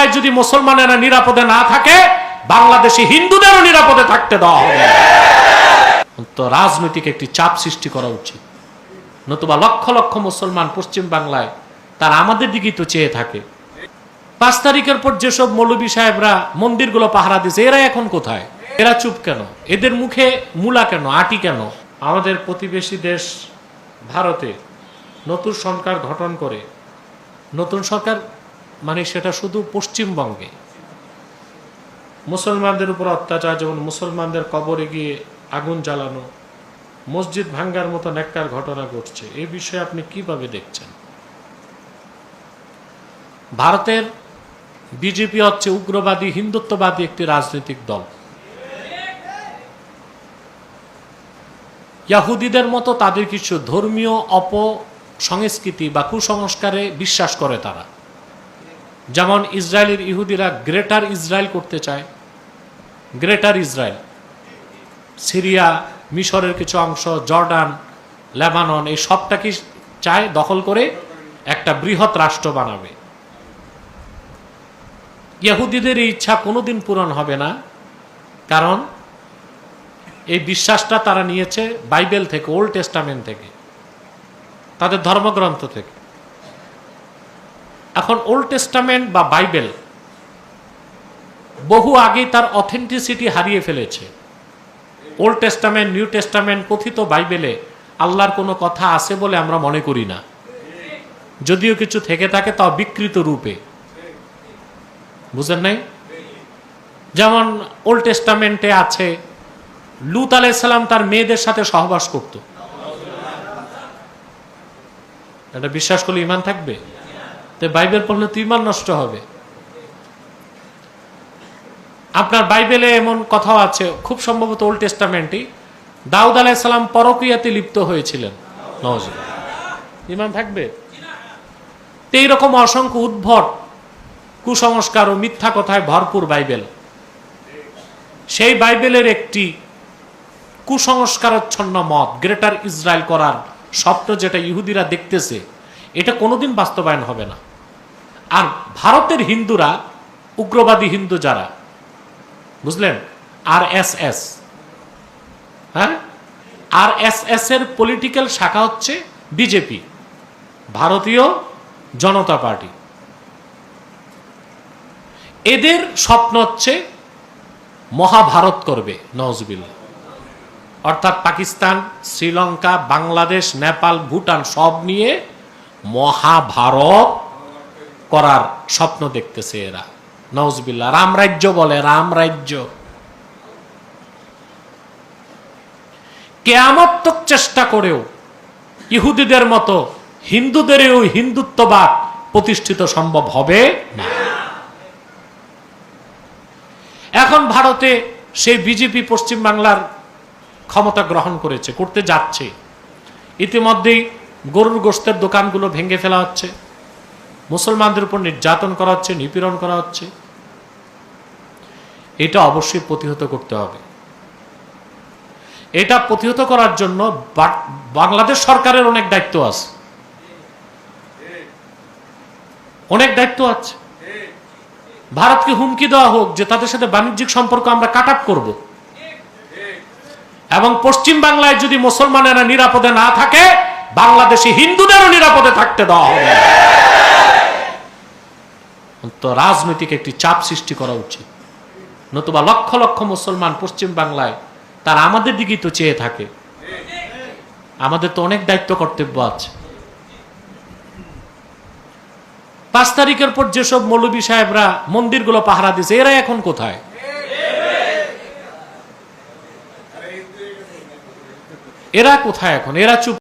বাংলায় যদি মুসলমানেরা নিরাপদে না থাকে, বাংলাদেশে হিন্দুদেরও নিরাপদে থাকতে দেওয়া হবে। তো রাজনৈতিক একটি চাপ সৃষ্টি করা উচিত, নতুবা লক্ষ লক্ষ মুসলমান পশ্চিম বাংলায় তারা আমাদের দিকেই তো চেয়ে থাকে। 5 তারিখের পর যেসব মৌলবী সাহেবরা মন্দিরগুলো পাহারা দিয়েছে, এরা এখন কোথায়? এরা চুপ কেন? এদের মুখে মূলা কেন, আটি কেন? আমাদের প্রতিবেশী দেশ ভারতে নতুন সরকার গঠন করে, নতুন সরকার মানে সেটা শুধু পশ্চিমবঙ্গে মুসলমানদের উপর অত্যাচার, যেমন মুসলমানদের কবরে গিয়ে আগুন জ্বালানো, মসজিদ ভাঙ্গার মতো নেককার ঘটনা ঘটছে। এই বিষয়ে আপনি কিভাবে দেখছেন? ভারতের বিজেপি হচ্ছে উগ্রবাদী হিন্দুত্ববাদী একটি রাজনৈতিক দল। ইয়াহুদিদের মতো তাদের কিছু ধর্মীয় অপসংস্কৃতি বা কুসংস্কারে বিশ্বাস করে তারা। যেমন ইসরায়েলের ইহুদিরা গ্রেটার ইসরায়েল করতে চায়। গ্রেটার ইসরায়েল সিরিয়া, মিশরের কিছু অংশ, জর্ডান, লেবানন, এই সবটাকে চায় দখল করে একটা বৃহৎ রাষ্ট্র বানাবে। ইহুদিদের এই ইচ্ছা কোনোদিন পূরণ হবে না, কারণ এই বিশ্বাসটা তারা নিয়েছে বাইবেল থেকে, ওল্ড টেস্টামেন্ট থেকে, তাদের ধর্মগ্রন্থ থেকে। এখন ওল্ড টেস্টামেন্ট বা বাইবেল বহু আগেই তার অথেন্টিসিটি হারিয়ে ফেলেছে। ওল্ড টেস্টামেন্ট, নিউ টেস্টামেন্ট কথিত বাইবেলে আল্লাহর কোনো কথা আছে বলে আমরা মনে করি না। যদিও কিছু থেকে থাকে তাও বিকৃত রূপে, বুঝেন নাই? যেমন ওল্ড টেস্টামেন্টে আছে লূত আলাইহিস সালাম তার মেয়েদের সাথে সহবাস করত। এটা বিশ্বাস করলে ঈমান থাকবে? তো বাইবেল পড়লে তো ঈমান নষ্ট হবে। আপনার বাইবেলে এমন কথাও আছে, খুব সম্ভবত ওল্ড টেস্টামেন্টই, দাউদ আলাইহিস সালাম পরকীয়াতে লিপ্ত হয়েছিলেন। ঈমান থাকবে? তো এইরকম অসংখ্য উদ্ভট কুসংস্কার ও মিথ্যা কথায় ভরপুর বাইবেল। সেই বাইবেলের একটি কুসংস্কারচ্ছন্ন মত, গ্রেটার ইসরায়েল করার স্বপ্ন যেটা ইহুদিরা দেখতেছে, এটা কোনোদিন বাস্তবায়ন হবে না। আর ভারতের হিন্দুরা, উগ্রবাদী হিন্দু যারা, বুঝলেন, RSS, হ্যাঁ, RSS এর পলিটিক্যাল শাখা হচ্ছে বিজেপি, ভারতীয় জনতা পার্টি। এদের স্বপ্ন হচ্ছে মহাভারত করবে, নওয়াজবিল্লাহ। অর্থাৎ পাকিস্তান, শ্রীলঙ্কা, বাংলাদেশ, নেপাল, ভুটান সব নিয়ে মহাভারত করার স্বপ্ন দেখতেছে এরা, নওয়াজবিল্লাহ। রামরাজ্য বলে, রামরাজ্য। কিয়ামত তক চেষ্টা করেও ইহুদিদের মতো হিন্দুদেরও হিন্দুত্ববাদ প্রতিষ্ঠিত সম্ভব হবে না। এখন ভারতে সেই বিজেপি পশ্চিম বাংলার ক্ষমতা গ্রহণ করেছে, করতে যাচ্ছে। ইতিমধ্যেই গরুর গোশতের দোকানগুলো ভেঙে ফেলা হচ্ছে, মুসলমানদের উপর নির্যাতন করা হচ্ছে, নিপীড়ন করা হচ্ছে। এটা অবশ্যই প্রতিহত করতে হবে। এটা প্রতিহত করার জন্য বাংলাদেশ সরকারের অনেক দায়িত্ব আছে, অনেক দায়িত্ব আছে। ভারতকে হুমকি দেওয়া হোক যে তাদের সাথে বাণিজ্যিক সম্পর্ক আমরা কাট আপ করব, এবং পশ্চিম বাংলায় যদি মুসলমানেরা নিরাপদে না থাকে, বাংলাদেশে হিন্দুদেরও নিরাপদে থাকতে দেওয়া হবে। তো রাজনৈতিক একটি চাপ সৃষ্টি করা উচিত, নতুবা লক্ষ লক্ষ মুসলমান পশ্চিম বাংলায় তারা আমাদের দিকেই তো চেয়ে থাকে। আমাদের তো অনেক দায়িত্ব কর্তব্য আছে। 5 তারিখের পর যেসব মৌলবী সাহেবরা মন্দিরগুলো পাহারা দিয়েছে, এরা এখন কোথায়? এরা কোথায় এখন? এরা চুপ।